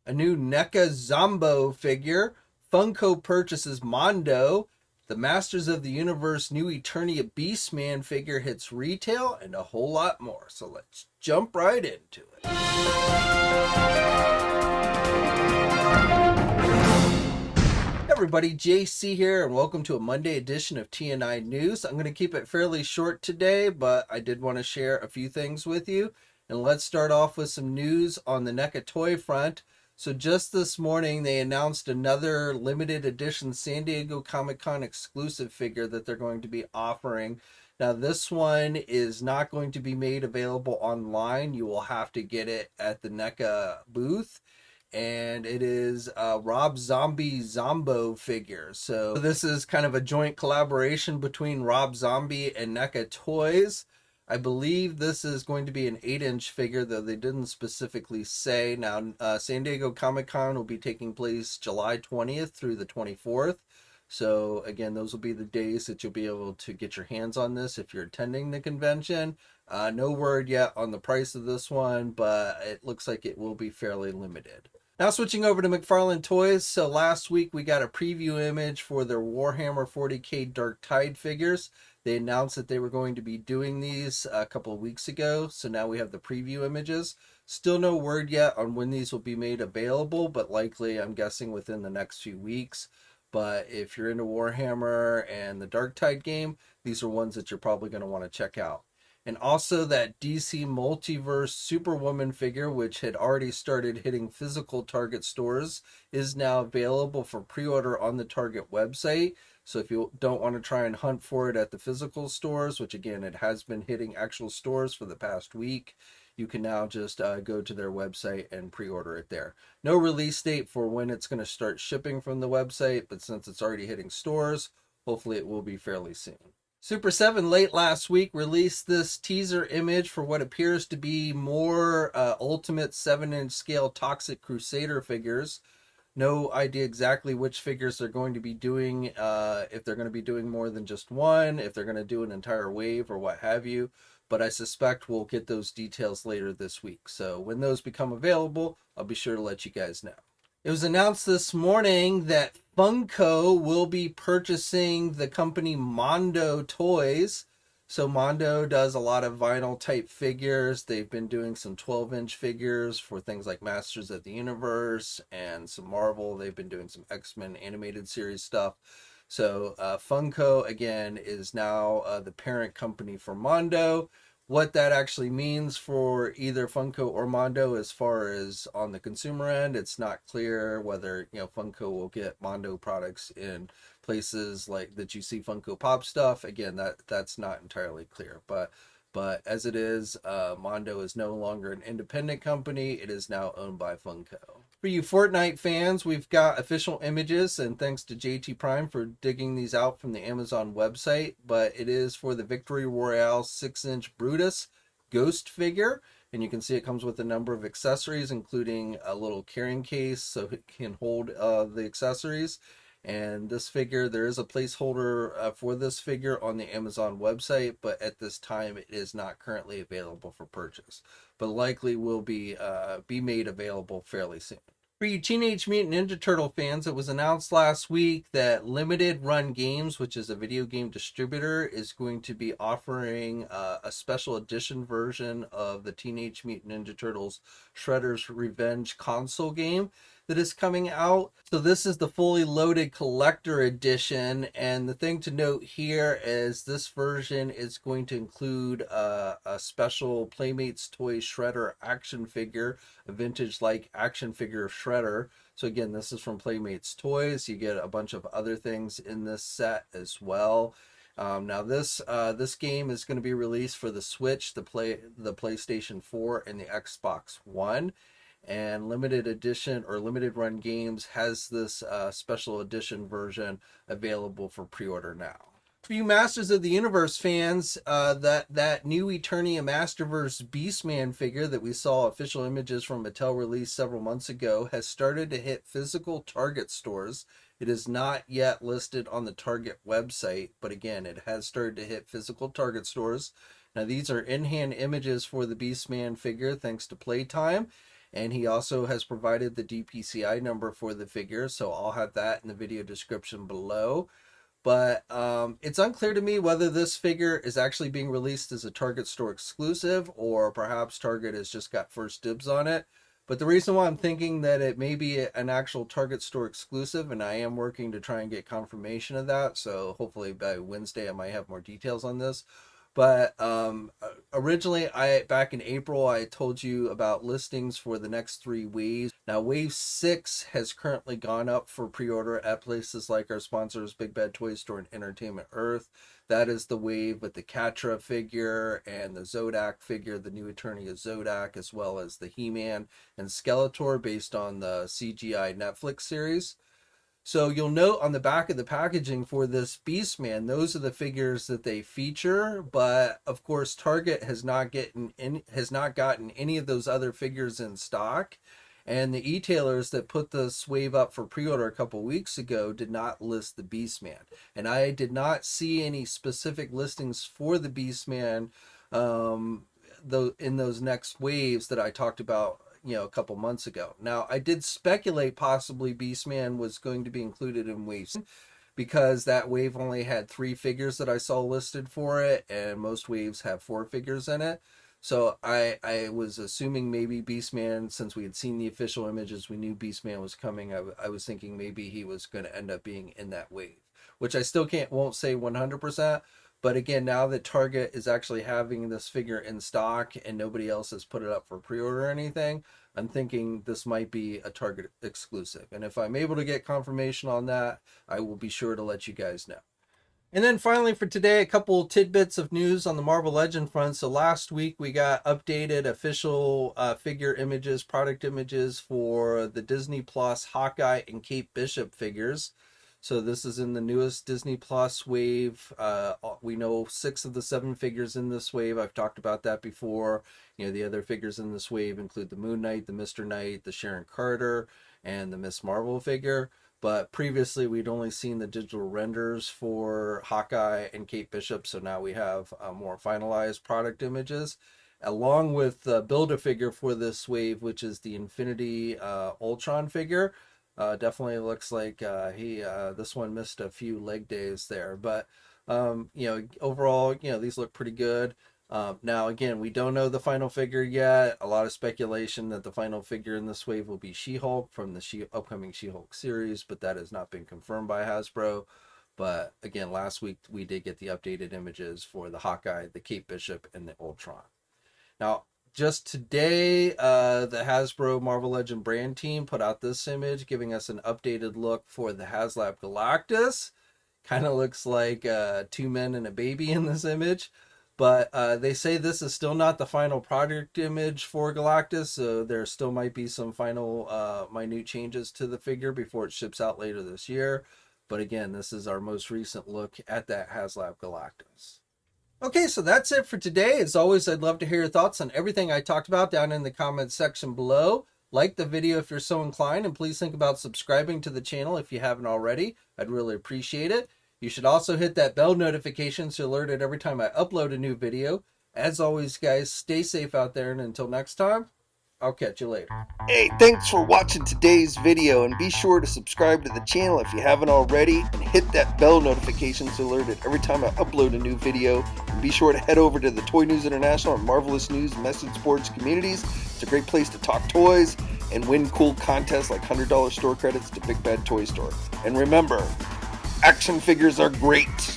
a new NECA Zombo figure, Funko purchases Mondo, the Masters of the Universe new Eternia Beastman figure hits retail, and a whole lot more. So let's jump right into it. Hey everybody, JC here, and welcome to a Monday edition of TNINews. I'm going to keep it fairly short today, but I did want to share a few things with you. And let's start off with some news on the NECA toy front. So just this morning, they announced another limited edition San Diego Comic-Con exclusive figure that they're going to be offering. Now, this one is not going to be made available online. You will have to get it at the NECA booth. And it is a Rob Zombie Zombo figure. So this is kind of a joint collaboration between Rob Zombie and NECA Toys. I believe this is going to be an 8-inch figure, though they didn't specifically say. Now, San Diego Comic-Con will be taking place July 20th through the 24th. So, again, those will be the days that you'll be able to get your hands on this if you're attending the convention. No word yet on the price of this one, but it looks like it will be fairly limited. Now switching over to McFarlane Toys. So last week we got a preview image for their Warhammer 40k Darktide figures. They announced that they were going to be doing these a couple of weeks ago. So now we have the preview images. Still no word yet on when these will be made available, but likely I'm guessing within the next few weeks. But if you're into Warhammer and the Darktide game, these are ones that you're probably going to want to check out. And also that DC Multiverse Superwoman figure, which had already started hitting physical Target stores, is now available for pre-order on the Target website. So if you don't want to try and hunt for it at the physical stores, which again, it has been hitting actual stores for the past week, you can now just go to their website and pre-order it there. No release date for when it's going to start shipping from the website, but since it's already hitting stores, hopefully it will be fairly soon. Super 7 late last week released this teaser image for what appears to be more ultimate 7-inch scale Toxic Crusader figures. No idea exactly which figures they're going to be doing, if they're going to be doing more than just one, if they're going to do an entire wave or what have you. But I suspect we'll get those details later this week. So when those become available, I'll be sure to let you guys know. It was announced this morning that Funko will be purchasing the company Mondo toys. So Mondo does a lot of vinyl type figures. They've been doing some 12-inch figures for things like Masters of the Universe and some Marvel. They've been doing some X-Men animated series stuff. So Funko, again, is now the parent company for Mondo. What that actually means for either Funko or Mondo as far as on the consumer end, it's not clear whether, Funko will get Mondo products in places like that you see Funko Pop stuff. Again, that's not entirely clear, but as it is, Mondo is no longer an independent company. It is now owned by Funko. For you Fortnite fans, we've got official images, and thanks to JT Prime for digging these out from the Amazon website, but it is for the Victory Royale 6-inch Brutus Ghost figure, and you can see it comes with a number of accessories, including a little carrying case so it can hold the accessories. And this figure, there is a placeholder for this figure on the Amazon website, but at this time it is not currently available for purchase, but likely will be made available fairly soon. For you Teenage Mutant Ninja Turtle fans, it was announced last week that Limited Run Games, which is a video game distributor, is going to be offering a special edition version of the Teenage Mutant Ninja Turtles Shredder's Revenge console game that is coming out. So this is the fully loaded collector edition, and the thing to note here is this version is going to include a special Playmates toy Shredder action figure, a vintage like action figure of Shredder. So again, this is from Playmates Toys. You get a bunch of other things in this set as well. Now this game is going to be released for the Switch, the PlayStation 4, and the Xbox One. And limited edition or limited run games has this special edition version available for pre-order now. For you Masters of the Universe fans, that new Eternia Masterverse Beastman figure that we saw official images from Mattel released several months ago has started to hit physical Target stores. It is not yet listed on the Target website, but again, it has started to hit physical Target stores. Now these are in-hand images for the Beastman figure thanks to Playtime. And he also has provided the DPCI number for the figure, so I'll have that in the video description below. But it's unclear to me whether this figure is actually being released as a Target store exclusive, or perhaps Target has just got first dibs on it. But the reason why I'm thinking that it may be an actual Target store exclusive, and I am working to try and get confirmation of that, so hopefully by Wednesday I might have more details on this. But originally, back in April, I told you about listings for the next 3 waves. Now, Wave 6 has currently gone up for pre-order at places like our sponsors, Big Bad Toy Store and Entertainment Earth. That is the wave with the Catra figure and the Zodak figure, the new Eternia Zodak, as well as the He-Man and Skeletor based on the CGI Netflix series. So you'll note on the back of the packaging for this Beastman, those are the figures that they feature, but of course Target has not gotten any of those other figures in stock, and the e-tailers that put this wave up for pre-order a couple weeks ago did not list the Beastman, and I did not see any specific listings for the Beastman in those next waves that I talked about a couple months ago. Now, I did speculate possibly Beastman was going to be included in waves because that wave only had 3 figures that I saw listed for it, and most waves have 4 figures in it. So I was assuming maybe Beastman, since we had seen the official images, we knew Beastman was coming. I was thinking maybe he was going to end up being in that wave, which I still won't say 100%. But again, now that Target is actually having this figure in stock and nobody else has put it up for pre-order or anything, I'm thinking this might be a Target exclusive. And if I'm able to get confirmation on that, I will be sure to let you guys know. And then finally for today, a couple tidbits of news on the Marvel Legend front. So last week we got updated official figure images, product images for the Disney Plus Hawkeye and Kate Bishop figures. So this is in the newest Disney Plus wave. We know 6 of the 7 figures in this wave. I've talked about that before. The other figures in this wave include the Moon Knight, the Mr. Knight, the Sharon Carter, and the Miss Marvel figure. But previously, we'd only seen the digital renders for Hawkeye and Kate Bishop. So now we have more finalized product images, along with the Build-A-Figure for this wave, which is the Infinity Ultron figure. Definitely looks like this one missed a few leg days there, but overall, these look pretty good. Now again, we don't know the final figure yet. A lot of speculation that the final figure in this wave will be She-Hulk from the upcoming She-Hulk series, but that has not been confirmed by Hasbro. But again, last week we did get the updated images for the Hawkeye, the Kate Bishop, and the Ultron. Now, just today, the Hasbro Marvel Legend brand team put out this image, giving us an updated look for the Haslab Galactus. Kind of looks like 2 men and a baby in this image. But they say this is still not the final product image for Galactus, so there still might be some final minute changes to the figure before it ships out later this year. But again, this is our most recent look at that Haslab Galactus. Okay, so that's it for today. As always, I'd love to hear your thoughts on everything I talked about down in the comments section below. Like the video if you're so inclined, and please think about subscribing to the channel if you haven't already. I'd really appreciate it. You should also hit that bell notification so you're alerted every time I upload a new video. As always, guys, stay safe out there, and until next time, I'll catch you later. Hey, thanks for watching today's video, and be sure to subscribe to the channel if you haven't already, and hit that bell notification so you're alerted every time I upload a new video. And be sure to head over to the Toy News International and Marvelous News Message Boards communities. It's a great place to talk toys and win cool contests like $100 store credits to Big Bad Toy Store. And remember, action figures are great.